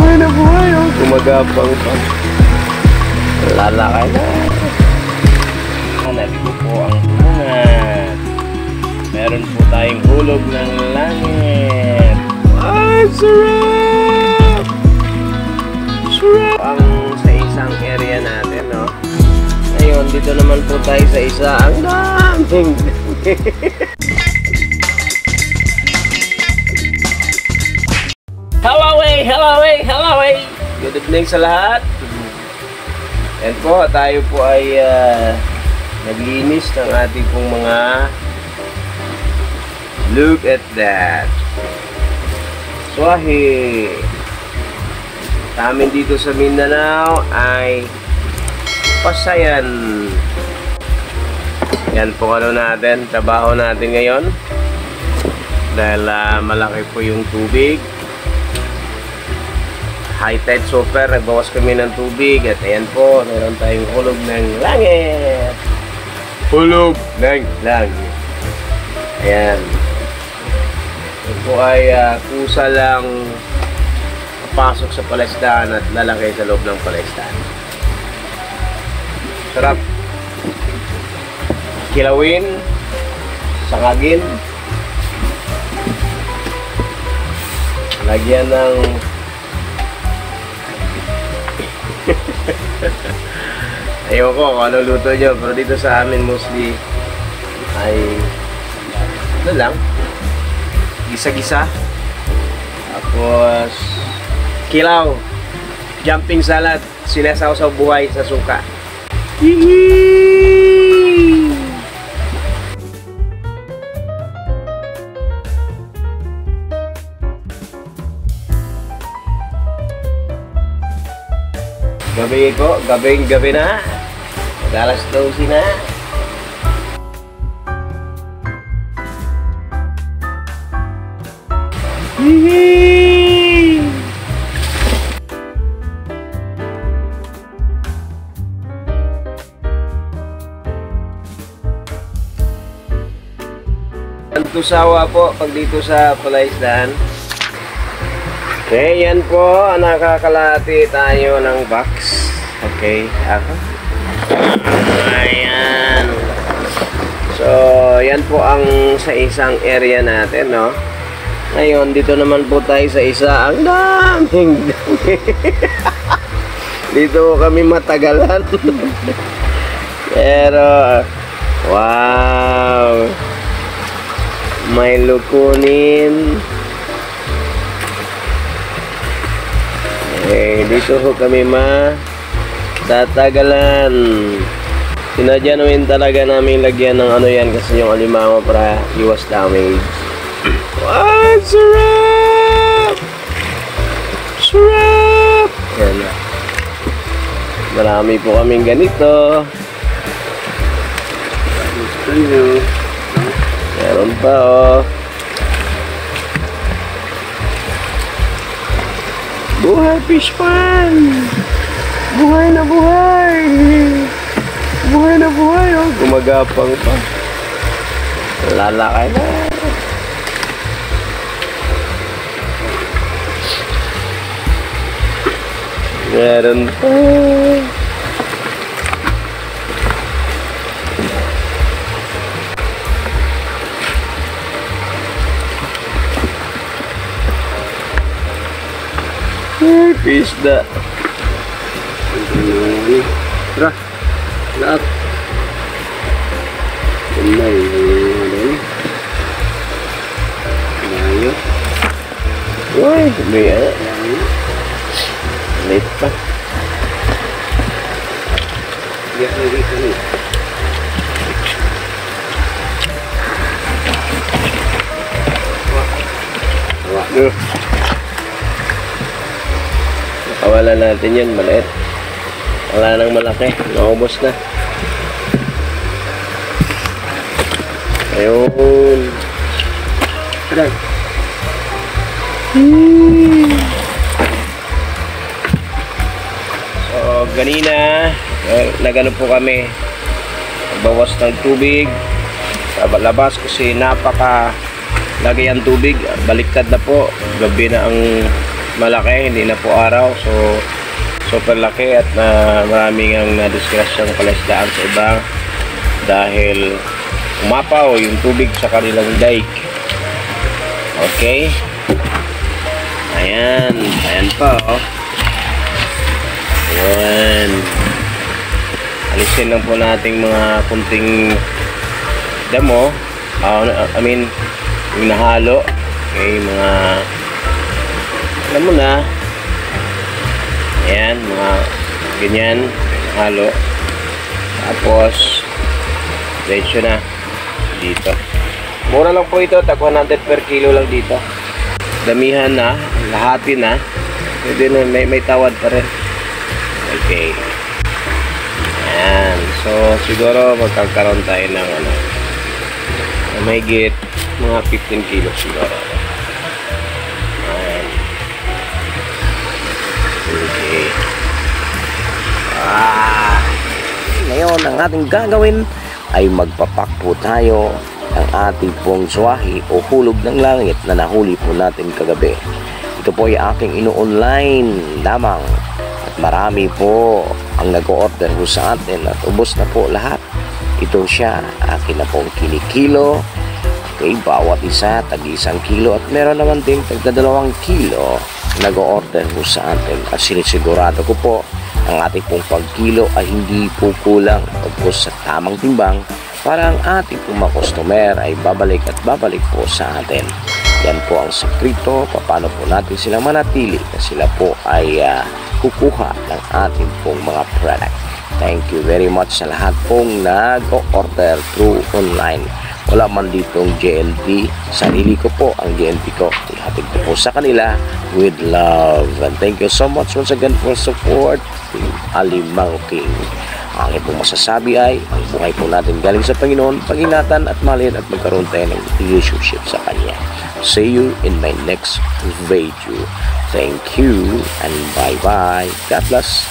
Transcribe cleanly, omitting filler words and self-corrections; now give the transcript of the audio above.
Buhay na buhay, oh. Gumagapang pa. Lalakay na. Nandito po ang bunga. Meron po tayong hulog ng langit. Ay, sarap! Sarap! Ang sa isang area natin, no? Ngayon, dito naman po tayo sa isa. Ang daming Hello! Good evening sa lahat. And po, tayo po ay naglinis ng ating pong mga look at that. Swahe! Sa amin dito sa Mindanao ay pasayan. Yan po ano natin, trabaho natin ngayon. Dahil malaki po yung tubig. High tide super, nagbawas kami ng tubig. At ayan po, meron tayong hulog ng langit. Hulog ng langit. Ayan. Ito po ay kusa lang papasok sa palaisdaan at lalaki sa loob ng palaisdaan. Sarap kilawin, sangagin, lagyan ng ayaw ko kung ano luto nyo, pero dito sa amin mostly ay ano lang, gisa-gisa, tapos kilaw, jumping salad, sinasaw sa buhay sa suka. Hihi! Gabi ko, gabi na. Mag-alas 12 na. Hihi! Antusawa po pag dito sa palaisdaan. Okay, yan po, nakakalati tayo ng box. Okay, ako. Ayan. So, yan po ang sa isang area natin, no? Ngayon, dito naman po tayo sa isa. Ang daming dito kami matagalan. Pero, wow! May lukunin. Dito ho kami tatagalan. Sinadya namin talaga namin lagyan ng ano yan kasi yung alimango para iwas damage. Wow, sarap! Sarap! Yan na. Marami po kaming ganito. Meron pa, oh. Buhay fish pan! Buhay na buhay! Buhay na buhay, oh! Gumagapang pa. Lalakay na. Meron pa. Isda. Tara. Lahat. Kumay. Layo. Uy, may late pa. Biar lagi kami. Wah. Kawalan natin yan, maliit. Wala nang malaki, naubos na. Ayun. Aray. So, ganina, nagano po kami. Nagbawas ng tubig. Sa labas kasi napaka lagay ang tubig. Baliktad na po. Gabi na ang malaki, hindi na po araw. So super laki at maraming ang nadiskrasyang palaisdaan sa iba dahil umapaw yung tubig sa kanilang dike. Okay, ayan pa oh. Ayan, alisin lang po natin mga kunting damo, I mean yung nahalo. Okay, mga alam mo na, ayan, mga ganyan halo. Tapos diretso na dito. Mura lang po ito, tag 100 per kilo lang dito. Damihan na, lahati na, pwede na, may tawad pa rin. Okay, ayan, so siguro magkakaroon tayo ng may git mga 15 kilo siguro. Ayan. Okay. Ngayon ang ating gagawin ay magpapak po tayo ng ating pong swahi o hulog ng langit na nahuli po natin kagabi. Ito po ay aking ino-online lamang at marami po ang nag-o-order po sa atin at ubos na po lahat. Ito siya, akin na pong kinikilo. Okay, bawat isa tag-1 kilo at meron naman ding tag-2 kilo nag-o-order po sa atin at sinisigurado ko po ang ating pong pagkilo ay hindi po kulang o sa tamang timbang para ang ating pong mga customer ay babalik at babalik po sa atin. Yan po ang sekreto paano po natin silang manatili na sila po ay kukuha ng ating pong mga product. Thank you very much sa lahat pong nag-order through online. Wala man ditong GNT, sarili ko po ang GNT ko. Ihatid ko po sa kanila with love. And thank you so much once again for support. Alimang King. Ang pong masasabi ay ang buhay po natin galing sa Panginoon, pag-ingatan at malin at magkaroon tayo ng relationship sa Kanya. See you in my next video. Thank you and bye-bye. God bless.